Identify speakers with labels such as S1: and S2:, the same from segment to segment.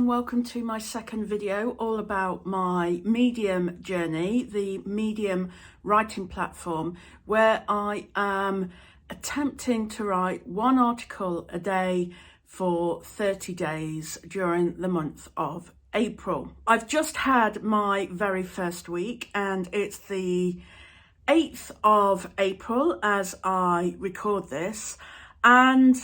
S1: and welcome to my second video all about my Medium journey, the Medium writing platform, where I am attempting to write one article a day for 30 days during the month of April. I've just had my very first week and it's the 8th of April as I record this, and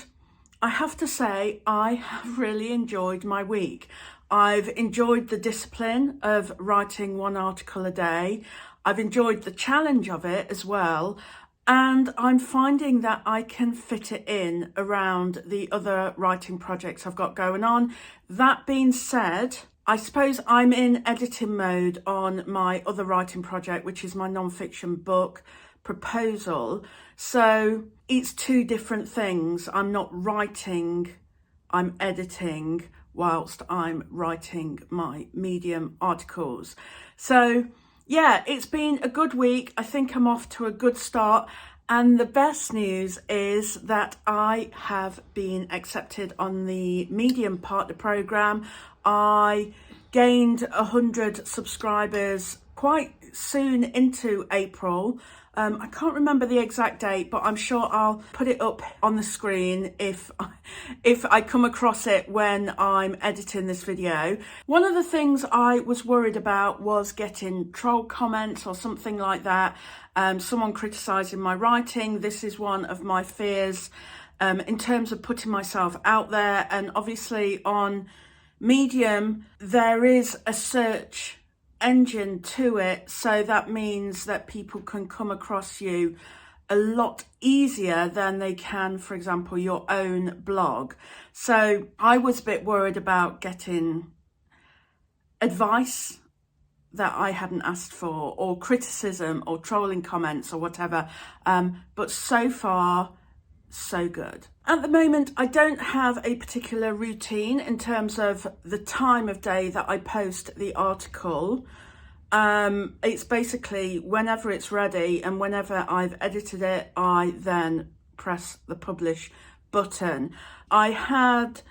S1: I have to say, I have really enjoyed my week. I've enjoyed the discipline of writing one article a day. I've enjoyed the challenge of it as well. And I'm finding that I can fit it in around the other writing projects I've got going on. That being said, I suppose I'm in editing mode on my other writing project, which is my non-fiction book proposal. So it's two different things. I'm not writing, I'm editing whilst I'm writing my Medium articles. So yeah, it's been a good week. I think I'm off to a good start. And the best news is that I have been accepted on the Medium Partner Programme. I gained 100 subscribers quite soon into April. I can't remember the exact date, but I'm sure I'll put it up on the screen if I come across it when I'm editing this video. One of the things I was worried about was getting troll comments or something like that. Someone criticising my writing. This is one of my fears in terms of putting myself out there. And obviously on Medium, there is a search engine to it, so that means that people can come across you a lot easier than they can, for example, your own blog. So I was a bit worried about getting advice that I hadn't asked for, or criticism or trolling comments or whatever, but so far so good. At the moment, I don't have a particular routine in terms of the time of day that I post the article. It's basically whenever it's ready and whenever I've edited it, I then press the publish button. I had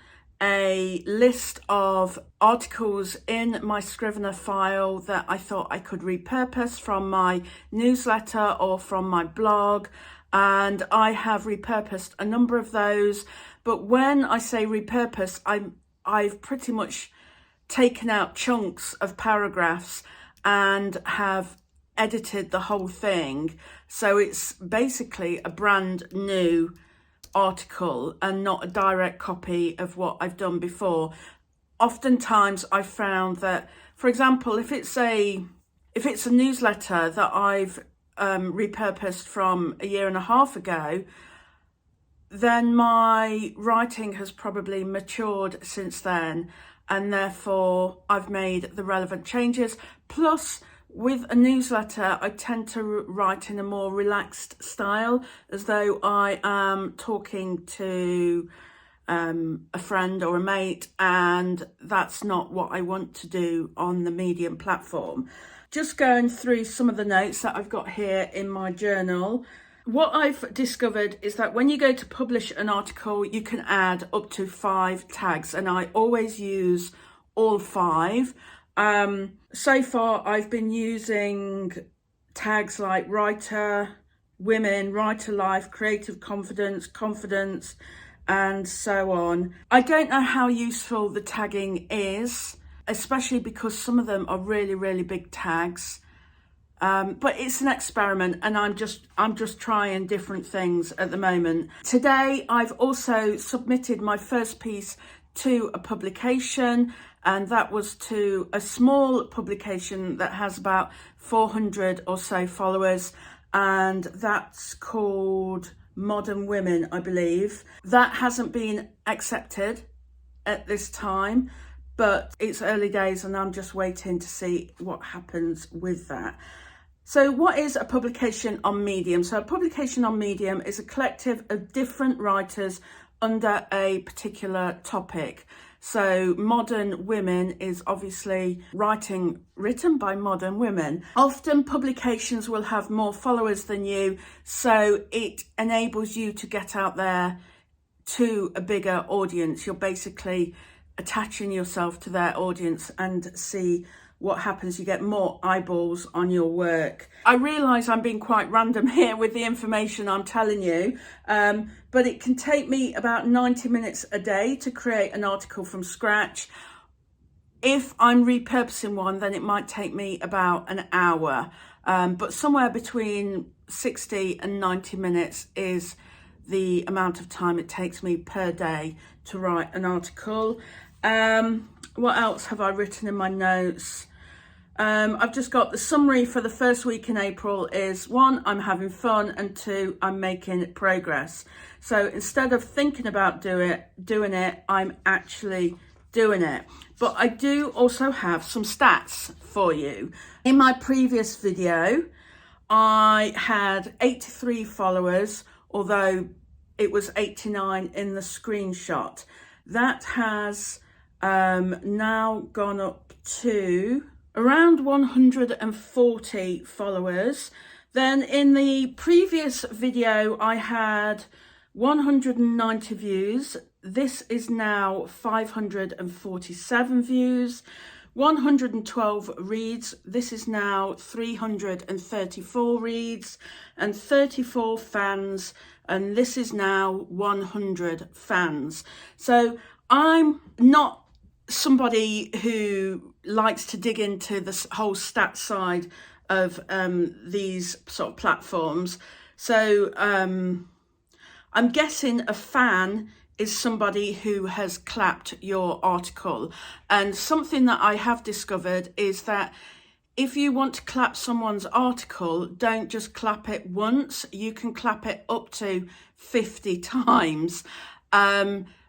S1: a list of articles in my Scrivener file that I thought I could repurpose from my newsletter or from my blog, and I have repurposed a number of those. But when I say repurpose, I've pretty much taken out chunks of paragraphs and have edited the whole thing. So it's basically a brand new article and not a direct copy of what I've done before. Oftentimes I found that, for example, if it's a newsletter that I've repurposed from a year and a half ago, then my writing has probably matured since then, and therefore I've made the relevant changes. Plus, with a newsletter, I tend to write in a more relaxed style, as though I am talking to a friend or a mate, and that's not what I want to do on the Medium platform. Just going through some of the notes that I've got here in my journal. What I've discovered is that when you go to publish an article, you can add up to 5 tags, and I always use all 5. So far, I've been using tags like writer, women, writer life, creative confidence, and so on. I don't know how useful the tagging is, especially because some of them are really, really big tags. But it's an experiment, and I'm just trying different things at the moment. Today, I've also submitted my first piece to a publication, and that was to a small publication that has about 400 or so followers, and that's called Modern Women, I believe. That hasn't been accepted at this time, but it's early days and I'm just waiting to see what happens with that. So what is a publication on Medium? So a publication on Medium is a collective of different writers under a particular topic. So Modern Women is obviously written by modern women. Often publications will have more followers than you, so it enables you to get out there to a bigger audience. You're basically attaching yourself to their audience and see what happens. You get more eyeballs on your work. I realise I'm being quite random here with the information I'm telling you, but it can take me about 90 minutes a day to create an article from scratch. If I'm repurposing one, then it might take me about an hour, but somewhere between 60 and 90 minutes is the amount of time it takes me per day to write an article. What else have I written in my notes? I've just got the summary for the first week in April is 1, I'm having fun, and 2, I'm making progress. So instead of thinking about doing it, I'm actually doing it. But I do also have some stats for you. In my previous video, I had 83 followers, although it was 89 in the screenshot. That has now gone up to around 140 followers. Then in the previous video, I had 190 views. This is now 547 views. 112 reads. This is now 334 reads, and 34 fans, and this is now 100 fans. So I'm not somebody who likes to dig into the whole stat side of these sort of platforms. So I'm guessing a fan is somebody who has clapped your article. And something that I have discovered is that if you want to clap someone's article, don't just clap it once. You can clap it up to 50 times.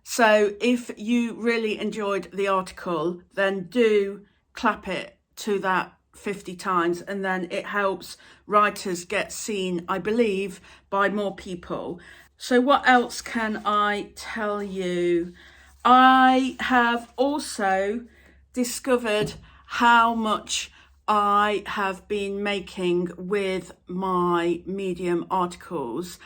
S1: So if you really enjoyed the article, then do clap it to that 50 times, and then it helps writers get seen, I believe, by more people. So what else can I tell you? I have also discovered how much I have been making with my Medium articles.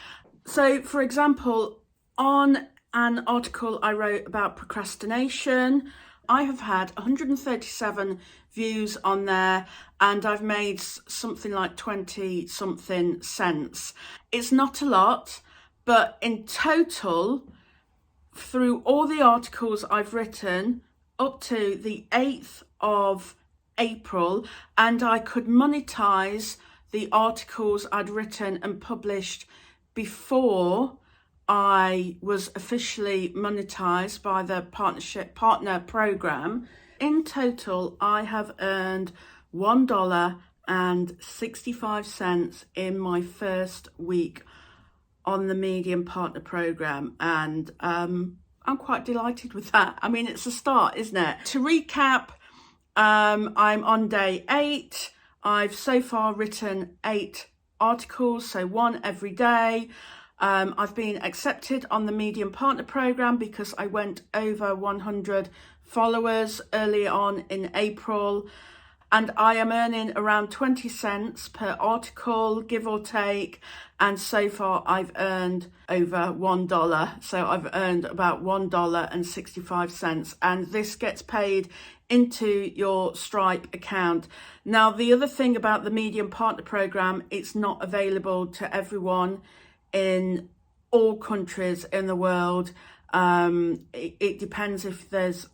S1: So for example, on an article I wrote about procrastination, I have had 137 views on there, and I've made something like 20 something cents. It's not a lot, but in total, through all the articles I've written up to the 8th of April, and I could monetize the articles I'd written and published before I was officially monetized by the partner program. In total, I have earned $1.65 in my first week on the Medium partner program, and I'm quite delighted with that. I mean, it's a start, isn't it? To recap, I'm on day 8. I've so far written 8 articles, so 1 every day. I've been accepted on the Medium partner program because I went over 100 followers early on in April, and I am earning around 20 cents per article, give or take, and so far I've earned over $1. So I've earned about $1.65, and this gets paid into your Stripe account. Now, the other thing about the Medium partner program, it's not available to everyone in all countries in the world. It depends if there's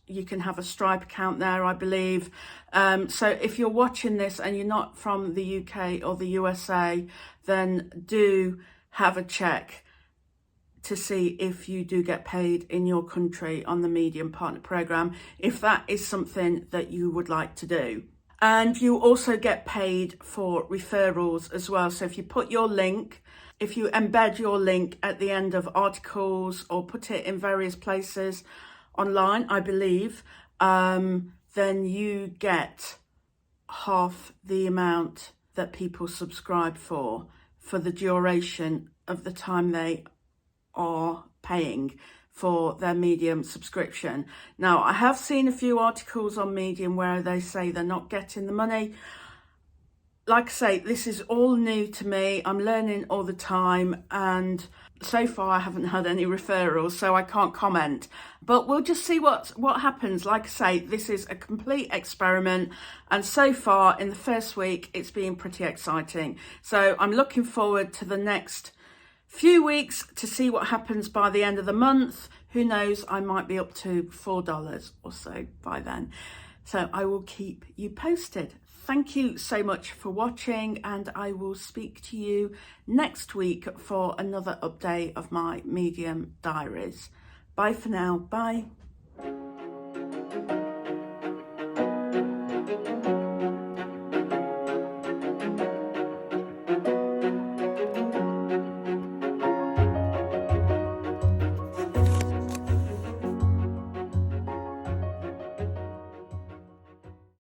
S1: you can have a Stripe account there, I believe. So if you're watching this and you're not from the UK or the USA, then do have a check to see if you do get paid in your country on the Medium partner program, if that is something that you would like to do. And you also get paid for referrals as well. So if you put your link, if you embed your link at the end of articles or put it in various places online, I believe, then you get half the amount that people subscribe for the duration of the time they are paying for their Medium subscription. Now, I have seen a few articles on Medium where they say they're not getting the money. Like I say, this is all new to me. I'm learning all the time, and So far I haven't had any referrals, so I can't comment, but we'll just see what happens. Like I say, this is a complete experiment, and so far in the first week it's been pretty exciting. So I'm looking forward to the next few weeks to see what happens by the end of the month. Who knows, I might be up to $4 or so by then. So I will keep you posted. Thank you so much for watching, and I will speak to you next week for another update of my Medium diaries. Bye for now. Bye.